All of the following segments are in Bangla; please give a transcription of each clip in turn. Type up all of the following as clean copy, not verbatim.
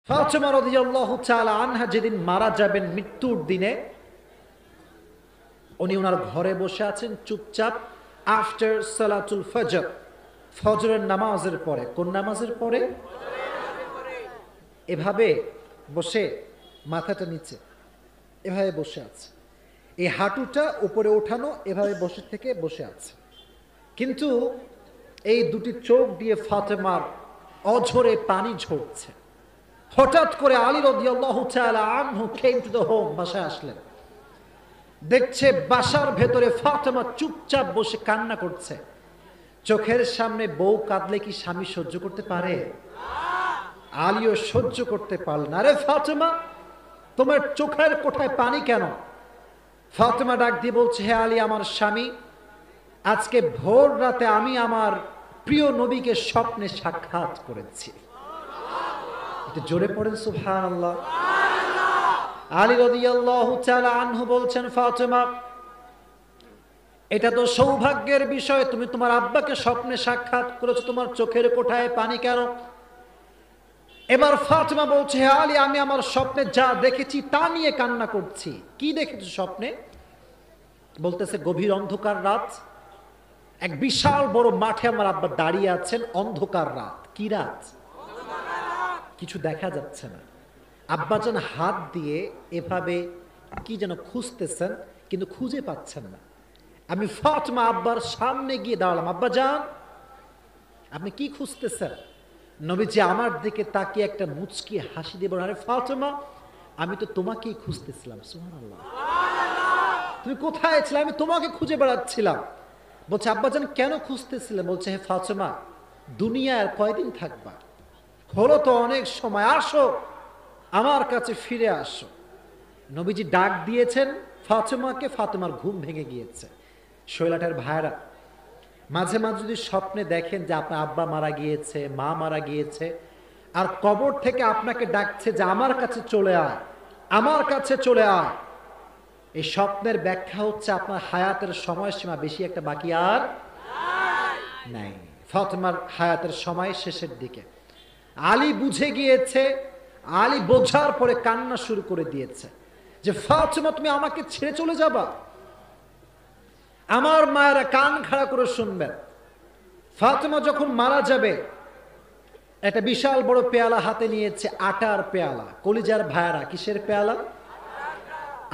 ফাতিমা রাদিয়াল্লাহু তাআলা আনহা যেদিন মারা যাবেন মৃত্যুর দিনে, উনি ওনার ঘরে বসে আছেন চুপচাপ। আফটার সালাতুল ফজর, ফজরের নামাজের পরে। কোন নামাজের পরে? এভাবে বসে, মাথাটা নিচে এভাবে বসে আছে, এই হাঁটুটা উপরে ওঠানো, এভাবে বসে থেকে বসে আছে। কিন্তু এই দুটি চোখ দিয়ে ফাতেমার অঝরে পানি ঝরছে। হঠাৎ করে আলী রাদিয়াল্লাহু তাআলা আনহু কেম টু দ্য হোম, বাসায় আসলেন। দেখছে বাসার ভেতরে ফাতেমা চুপচাপ বসে কান্না করছে। চোখের সামনে বউ কাঁদলে কি স্বামী সহ্য করতে পারে? আলীও সহ্য করতে পারলেন। আরে ফাতেমা, তোমার চোখের কোঠায় পানি কেন? ফাতেমা ডাক দিয়ে বলছে, হে আলী, আমার স্বামী, আজকে ভোর রাতে আমি আমার প্রিয় নবীকে স্বপ্নে সাক্ষাৎ করেছি। এটা জোরে পড়েন সুবহানাল্লাহ। আলী রাদিয়াল্লাহু তাআলা আনহু বলছেন, ফাতেমা, এটা তো সৌভাগ্যের বিষয়, তুমি তোমার আব্বাকে স্বপ্নে সাক্ষাৎ করেছো, তোমার চোখের কোঠায় পানি কেন? এবার ফাতেমা বলছে, হে আলী, আমি আমার স্বপ্নে যা দেখেছি তা নিয়ে কান্না করছি। কি দেখেছো স্বপ্নে? বলতেছে, গভীর অন্ধকার রাত, এক বিশাল বড় মাঠে আমার আব্বা দাঁড়িয়ে আছেন। অন্ধকার রাত। কি রাত? কিছু দেখা যাচ্ছে না। আব্বা যেন হাত দিয়ে এভাবে কি যেন খুঁজতেছেন, কিন্তু খুঁজে পাচ্ছেন না। আমি ফাতেমা আব্বার সামনে গিয়ে দাঁড়ালাম। আব্বা জান, আপনি কি খুঁজতেছেন? নবীজি আমার দিকে তাকিয়ে একটা মুচকি হাসি দিয়ে বলেন, আরে ফাতেমা, আমি তো তোমাকেই খুঁজতেছিলাম। সুবহানাল্লাহ। তুমি কোথায় ছিলে? আমি তোমাকে খুঁজে বেড়াচ্ছিলাম। বলছে, আব্বা জান কেন খুঁজতেছিলেন? বলছে, হে ফাতেমা, দুনিয়ার কয়দিন থাকবা? হলো তো অনেক সময়, আসো আমার কাছে ফিরে আসো। নবীজি ডাক দিয়েছেন ফাতেমাকে, ফাতেমার ঘুম ভেঙে গিয়েছে। শৈলাটার ভাইরা, মাঝে মাঝে যদি স্বপ্নে দেখেন যে আপনার আব্বা মারা গিয়েছে, মা মারা গিয়েছে, আর কবর থেকে আপনাকে ডাকছে যে আমার কাছে চলে আয়, আমার কাছে চলে আয়, এই স্বপ্নের ব্যাখ্যা হচ্ছে আপনার হায়াতের সময়সীমা বেশি একটা বাকি আর নাই। ফাতেমার হায়াতের সময় শেষের দিকে। আলী বুঝে গিয়েছে। আলী বোঝার পরে কান্না শুরু করে দিয়েছে যে, ফাতেমা, তুমি আমাকে ছেড়ে চলে যাবা? আমার মায়েরা কান খাড়া করে শুনবেন। ফাতেমা যখন মারা যাবে, একটা বিশাল বড় পেয়ালা হাতে নিয়েছে, আটার পেয়ালা। কলিজার ভাইরা, কিসের পেয়ালা?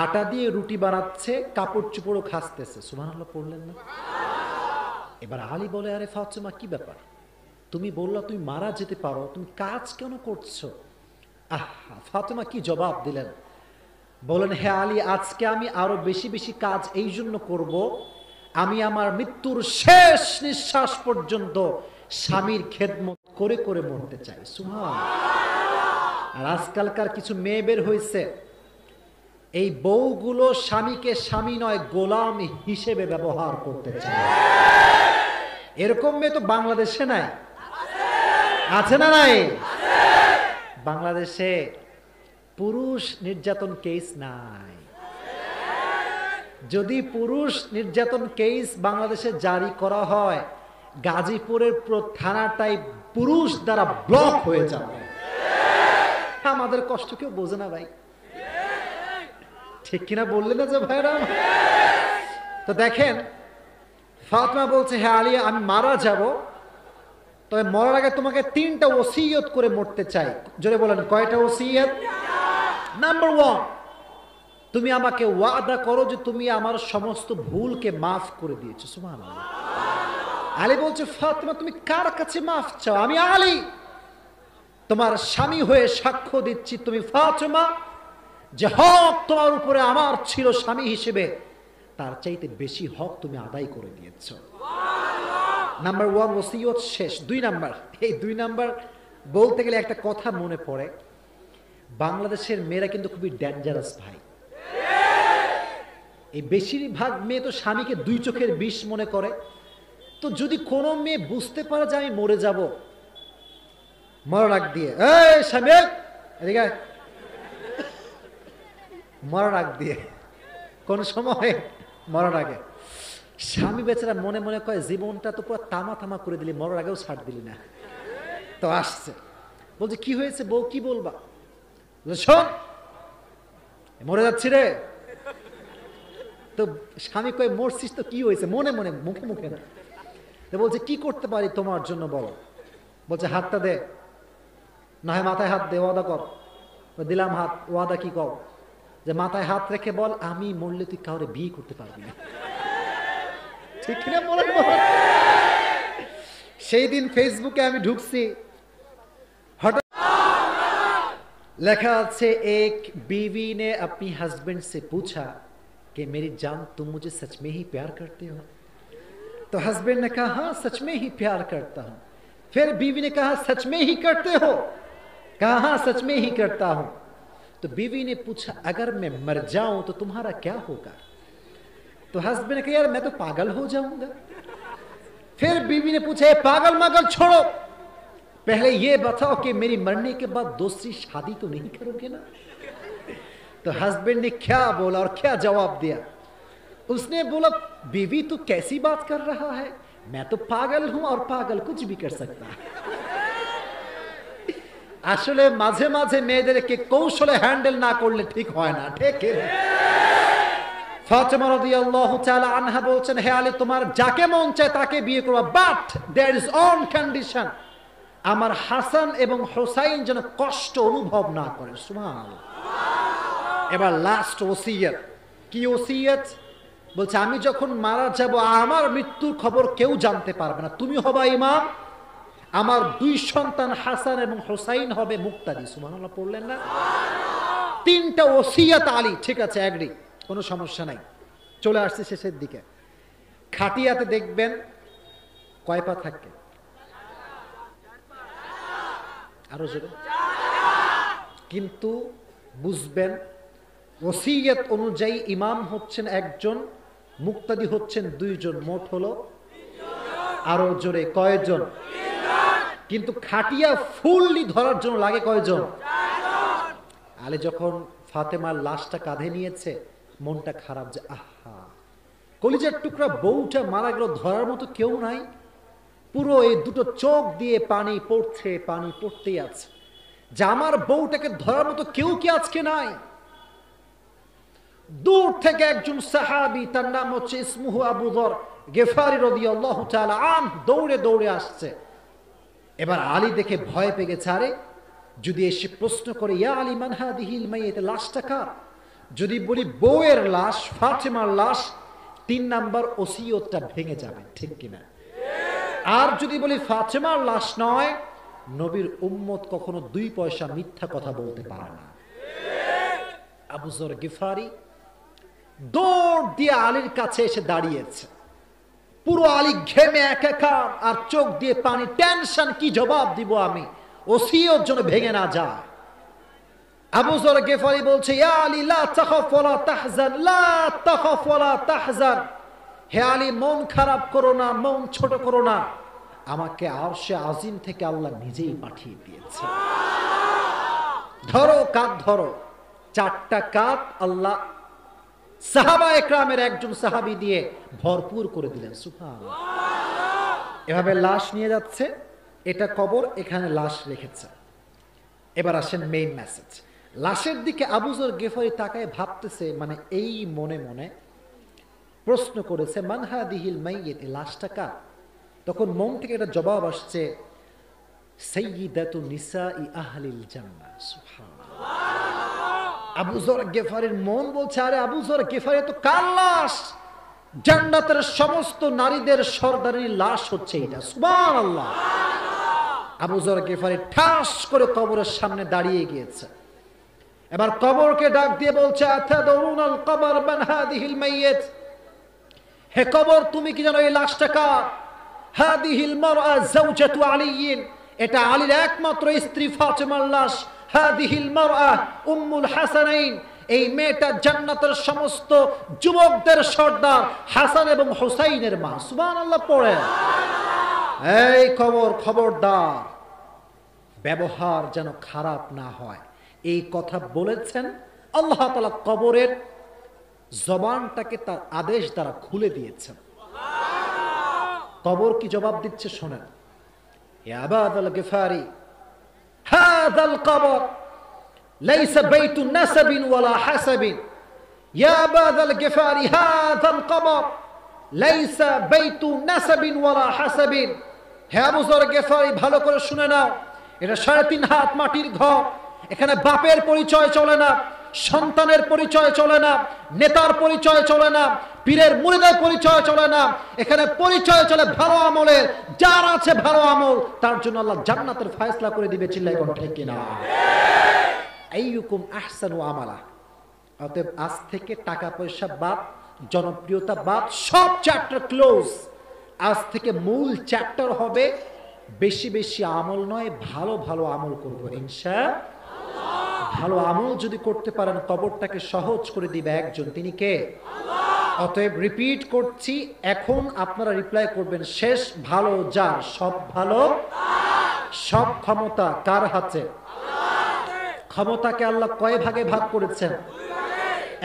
আটা দিয়ে রুটি বানাচ্ছে, কাপড় চুপড়ও খাসতেছে। সুবহানাল্লাহ পড়লেন না? এবার আলী বলে, আরে ফাতেমা, কি ব্যাপার? তুমি বললা তুমি মারা যেতে পারো, তুমি কাজ কেন করছো? ফাতেমা কি জবাব দিলেন? বলেন, হে আলী, আজকে আমি আরো বেশি বেশি কাজ এই জন্য করব, আমি আমার মৃত্যুর শেষ নিঃশ্বাস পর্যন্ত স্বামীর খেদমত করে করে মরতে চাই। সুবহানাল্লাহ। আর আজকালকার কিছু মেয়ে বের হয়েছে, এই বউগুলো স্বামীকে স্বামী নয় গোলাম হিসেবে ব্যবহার করতে চায়। এরকম মেয়ে তো বাংলাদেশে নাই? আছে না নাই? বাংলাদেশে পুরুষ নির্যাতন কেস নাই। যদি পুরুষ নির্যাতন কেস বাংলাদেশে জারি করা হয়, গাজীপুরের থানাটাই পুরুষ দ্বারা ব্লক হয়ে যাবে। আমাদের কষ্ট কেউ বোঝে না ভাই, ঠিক কিনা বললেন না যে ভাইরা? তো দেখেন, ফাতেমা বলছে, হে আলী, আমি মারা যাব, তবে মরার আগে তোমাকে 3টা ওসিয়ত করে মরতে চাই। জোরে বলেন, কয়টা ওসিয়ত? নাম্বার 1, তুমি আমাকে ওয়াদা করো যে তুমি আমার সমস্ত ভুলকে মাফ করে দিয়েছো। সুবহানাল্লাহ। আলী বলছে, ফাতেমা, তুমি কার কাছে মাফ চাও? আমি আলী তোমার স্বামী হয়ে সাক্ষ্য দিচ্ছি, তুমি ফাতেমা, যে হক তোমার উপরে আমার ছিল স্বামী হিসেবে, তার চাইতে বেশি হক তুমি আদায় করে দিয়েছো। নাম্বার 1 ওসিয়ত শেষ। 2 নাম্বার, এই 2 নাম্বার বলতে গেলে একটা কথা মনে পড়ে, বাংলাদেশের মেয়েরা কিন্তু খুবই ডেঞ্জারাস ভাই। এই বেশিরভাগ মেয়ে তো স্বামীকে 2 চোখের বিষ মনে করে। তো যদি কোনো মেয়ে বুঝতে পারে যে আমি মরে যাব, মরার আগ দিয়ে, এই স্বামী এদিকে, মরার আগ দিয়ে, কোন সময় মরার আগে স্বামী বেচারা মনে মনে কয়, জীবনটা তো পুরো তামা তামা করে দিলি, মরার আগেও ছাড় দিলি না। তো আসছে, বলছে, কি হয়েছে বউ, কি বলবা? শোন, মরে যাচ্ছি রে। তো স্বামী কয়ে মরছিস তো কি হয়েছে? মনে মনে, মুখে মুখে না। তো বলছে কি করতে পারি তোমার জন্য বলো। বলছে হাতটা দে, না হয় মাথায় হাত দে, ওয়াদা কর। দিলাম হাত, ওয়াদা কি কর? যে মাথায় হাত রেখে বল আমি মরলে তুই কাউরে বিয়ে করতে পারবি না। ঠিক কিনা বলেন? সেই দিন ফেসবুকে আমি ঢুকছি, হঠাৎ लिखा আছে एक बीवी ने अपनी हस्बैंड से पूछा कि मेरी जान तुम मुझे सच में ही प्यार करते हो? तो हस्बैंड ने कहा हाँ सच में ही प्यार करता हूं। फिर बीवी ने कहा सच में ही करते हो? कहा हाँ सच में ही करता हूं। तो बीवी ने पूछा अगर मैं मर जाऊं तो तुम्हारा क्या होगा? तो हस्बैंड ने कहा यार मैं तो पागल हो जाऊंगा। फिर बीवी ने पूछा पागल मगल छोड़ो, पहले ये बताओ कि मेरी मरने के बाद दूसरी शादी तो नहीं करोगे ना? तो हस्बैंड ने क्या बोला और क्या जवाब दिया? उसने बोला बीवी तू कैसी बात कर रहा है, मैं तो पागल हूं और पागल कुछ भी कर सकता है। আসলে মাঝে মাঝে মেয়েদেরকে কৌশলে হ্যান্ডেল না করলে ঠিক হয় না, ঠিক না? ফাতেমা রাদিয়াল্লাহু তাআলা আনহা বলছেন হে আলী তোমার যাকে মন চায় তাকে বিয়ে করবা, but there is one condition, আমার হাসান এবং হুসাইন যেন কষ্ট অনুভব না করে। সুবহানাল্লাহ। এবার লাস্ট ওসিয়ত কি? ওসিয়ত বলছে আমি যখন মারা যাব আমার মৃত্যুর খবর কেউ জানতে পারবে না, তুমি হবা ইমাম, আমার দুই সন্তান হাসান এবং হুসাইন হবে মুক্তাদি। সুবহানাল্লাহ পড়লেন না? তিনটা ওসিয়ত আলী, ঠিক আছে এগ্রি, কোনো সমস্যা নাই। চলে আসছে শেষের দিকে। খাটিয়াতে দেখবেন কয় পা থাকে? আরো জোরে। কিন্তু বুঝবেন ওসিয়ত অনুযায়ী ইমাম হচ্ছেন একজন, মুক্তাদি হচ্ছেন দুইজন, মোট হলো আরো জোরে কয়জন? কিন্তু খাটিয়া ফুললি ধরার জন্য লাগে কয়জন? আলী যখন ফাতেমার লাশটা কাঁধে নিয়েছে মনটা খারাপ, যে আহা কলিজার টুকরা বউটা মারা গেল, ধরার মতো কেউ নাই। পুরো এই দুটো চোখ দিয়ে পানি পড়ছে, পানি পড়তেই আছে, যে আমার বউটাকে ধরার মতো কেউ কি আজকে নাই? দূর থেকে একজন সাহাবী, তার নাম হচ্ছে ইসমুহু আবু যর গিফারি রাদিয়াল্লাহু তাআলা আনহু, দৌড়ে দৌড়ে আসছে। এবার আলী দেখে ভয় পেয়ে গেছে, আরে যদি এসে প্রশ্ন করে ইয়া আলী মান হাদিহিল মাইয়িত, লাশটা কার? যদি বলি বউয়ের লাশ, ফাতেমার লাশ, 3 নাম্বার ওসিয়তটা ভেঙে যাবে, ঠিক কিনা? আর যদি বলি ফাতেমার লাশ নয়, নবীর উম্মত কখনো 2 পয়সা মিথ্যা কথা বলতে পারে না। আবু যর গিফারি দৌড় দিয়ে আলীর কাছে এসে দাঁড়িয়েছে। পুরো আলী ঘেমে একাকার, আর চোখ দিয়ে পানি, টেনশন, কি জবাব দিব আমি, ওসিয়ত যেন ভেঙে না যায়। আবু যর গিফারি বলছে ইয়া আলী লা তাখাফ ওয়ালা তাহজান, লা তাখাফ ওয়ালা তাহজান, হে আলী মন খারাপ করো না, মন ছোট করো না, আমাকে আরশে আজিম থেকে আল্লাহ নিজেই পাঠিয়ে দিয়েছে। ধরো কাঁধ ধরো, 4টা কাঁধ আল্লাহ সাহাবা একরামের একজন সাহাবী দিয়ে ভরপুর করে দিলেন। সুবহানাল্লাহ। এভাবে লাশ নিয়ে যাচ্ছে, এটা কবর, এখানে লাশ রেখেছে। এবার আসেন মেইন মেসেজ। লাশের দিকে আবু যর গিফারি তাকায় ভাবতেছে, মানে এই মনে মনে প্রশ্ন করেছে মান হাদিহিল মাইয়িত, লাশটা কার? তখন মন থেকে একটা জবাব আসছে সাইয়্যিদাতু নিসাই আহলিল জান্নাহ। সুবহানাল্লাহ। আবু যর গিফারির মন বলছে আরে আবু যর গিফারি তো কার লাশ? জান্নাতের সমস্ত নারীদের সর্দারির লাশ হচ্ছে এটা। সুবহানাল্লাহ। আবু যর গিফারি ঠাস করে কবরের সামনে দাঁড়িয়ে গিয়েছে। এবার কবরকে ডাক দিয়ে বলছে আতাদুরুনাল কবর মান হাদিহিল মাইয়িত, হে কবর তুমি কি জানো এই লাশটা কার? হাদিহিল মারআ যাওজাতু আলীন, এটা আলীর একমাত্র স্ত্রী ফাতেমার লাশ। হাদিহিল মারআ উম্মুল হাসানাইন, এই মেয়েটা জান্নাতের সমস্ত যুবকদের সর্দার হাসান এবং হুসাইনের মা। সুবহানাল্লাহ পড়ে। এই কবর খবরদার, ব্যবহার যেন খারাপ না হয়, এই কথা বলেছেন আল্লাহ তাআলা। কবরের জবানটাকে তার আদেশ দ্বারা খুলে দিয়েছেন। কবর কি জবাব দিচ্ছে শোনেন। ইয়া আবাল গিফারি হাযাল কবর লাইসা বাইতু নাসাবিন ওয়ালা হাসাবিন ইয়া আবাযাল গিফারি হাযাল কবর লাইসা বাইতু নাসাবিন ওয়ালা হাসাবিন। হে আবু যর গিফারি, ভালো করে শুনে নাও, এটা 3.5 হাত মাটির ঘর। এখানে বাপের পরিচয় চলে না, সন্তানের পরিচয় চলে না, নেতার পরিচয় চলে না, পীরের মুরিদের পরিচয় চলে না। এখানে পরিচয় চলে ভালো আমলের। যার আছে ভালো আমল তার জন্য আল্লাহ জান্নাতের ফয়সালা করে দিবে। চিল্লায় কোন ঠিক কিনা? আইয়ুকুম আহসানু আমালা। অতএব আজ থেকে টাকা পয়সা বাদ, জনপ্রিয়তা বাদ, সব চ্যাপ্টার ক্লোজ। আজ থেকে মূল চ্যাপ্টার হবে বেশি বেশি আমল নয়, ভালো ভালো আমল করবো ইনশাআল্লাহ। ভালো আমল যদি করতে পারেন কবরটাকে সহজ করে দিবে একজন, তিনি কে? অতএব রিপিট করছি, এখন আপনারা রিপ্লাই করবেন, শেষ ভালো যার, সব ভালো, সব ক্ষমতা কার হাতে? ক্ষমতাকে আল্লাহ কয় ভাগে ভাগ করেছেন?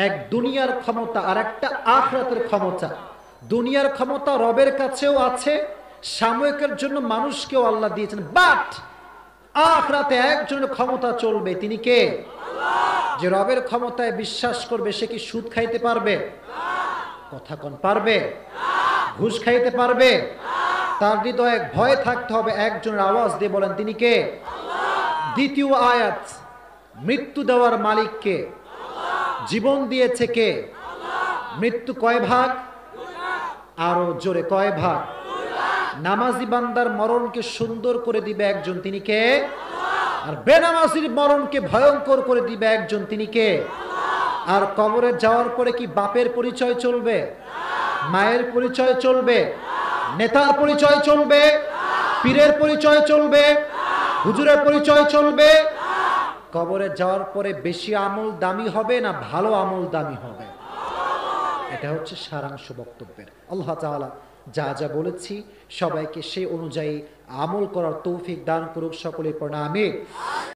এক দুনিয়ার ক্ষমতা আর একটা আখিরাতের ক্ষমতা। দুনিয়ার ক্ষমতা রবের কাছেও আছে, সাময়িকের জন্য মানুষকেও আল্লাহ দিয়েছেন, বাট আখিরাতে একজনের ক্ষমতা চলবে, তিনি কে? যে রবের ক্ষমতায় বিশ্বাস করবে সে কি সুদ খাইতে পারবে? কথা কোন পারবে? ঘুষ খাইতে পারবে? তার হৃদয়ে ভয় থাকতে হবে। একজনের আওয়াজ দিয়ে বলেন তিনি কে? দ্বিতীয় আয়াত, মৃত্যু দেওয়ার মালিক কে? জীবন দিয়েছে কে? মৃত্যু কয় ভাগ? আরো জোরে, কয় ভাগ? নামাজি বান্দার মরণকে সুন্দর করে দিবে একজন, তিনি কে? আর বেনামাজির মরণকে ভয়ঙ্কর করে দিবে একজন, তিনি কে? আর কবরে যাওয়ার পরে কি বাপের পরিচয় চলবে? মায়ের পরিচয় চলবে? নেতার পরিচয় চলবে? পীরের পরিচয় চলবে? হুজুরের পরিচয় চলবে? কবরে যাওয়ার পরে বেশি আমল দামি হবে না ভালো আমল দামি হবে? এটা হচ্ছে সারাংশ বক্তব্যের। আল্লাহ তাআলা যা যা বলেছি সবাইকে সেই অনুযায়ী আমল করার তৌফিক দান করুক, সকলে পড়া আমিন।